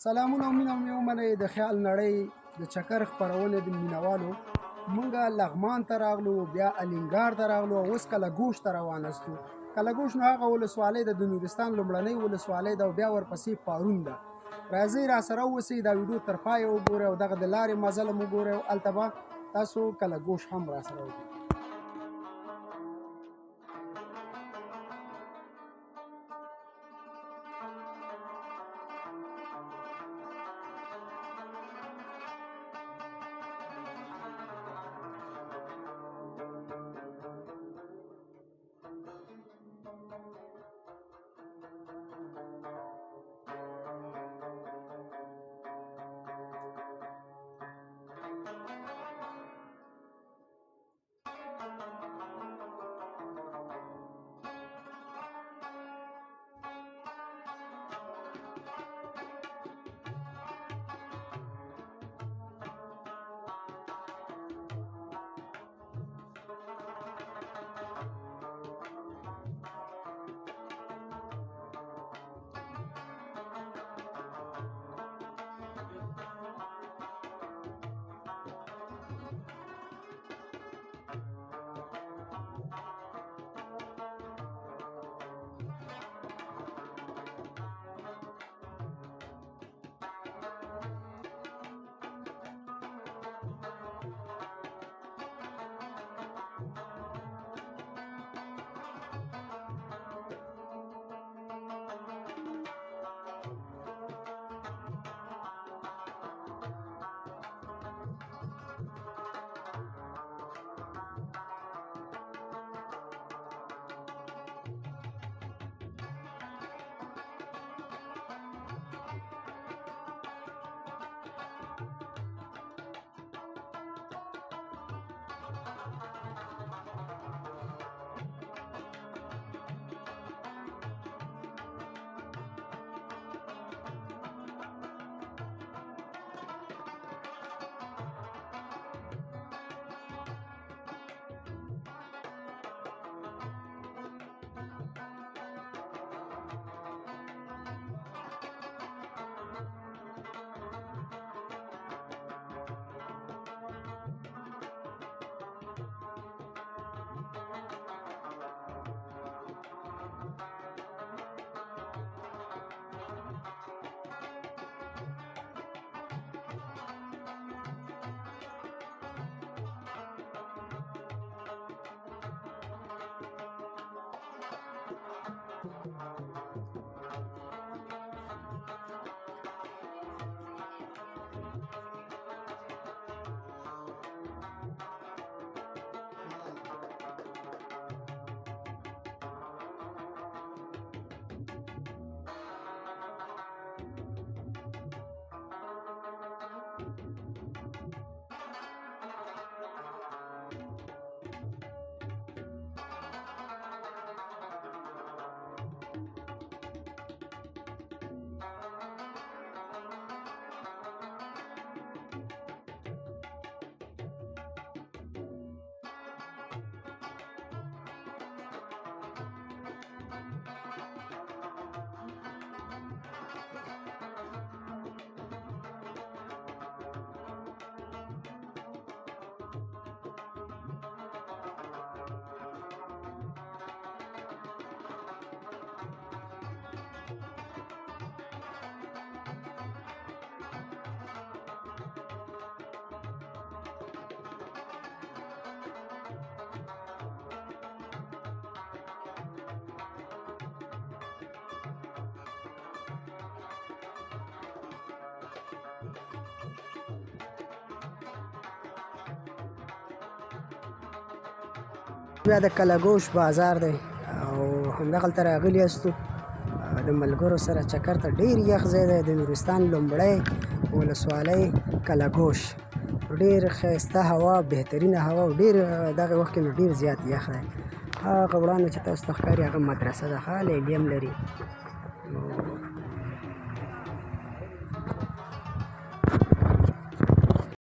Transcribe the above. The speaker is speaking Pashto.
سلامونه او مینه مې ومنئ د خیال نړۍ د چکر خپرونې د مینوالو. مونږه لغمان ته راغلو، بیا الینګار ته راغلو او اوس کلهګوش ته روان استو. کلهګوش نو هغه ولسوالۍ ده، د نورستان لومړنۍ ولسوالۍ ده او بیا ورپسې پارون ده. راځئ راسره اوسئ، دا ویډیو تر پایه وګورئ او دغه د لارې مزل هم وګورئ او هلته به تاسو کلهګوش هم راسره وګورئ. بیا د کلهګوش بازار دی او همدغلته راغلي یاستو د ملګرو سره چکر ته. ډېر یخ ځای دی، د نورستان لومړی ولسوالۍ کلهګوش. ډېر ښایسته هوا، بهترینه هوا او ډېر دغه وخت کې نو ډېر زیات یخ دی. هغه وړاندې چې تاسو ته ښکاري هغه مدرسه ده، ښه لیلیم لري.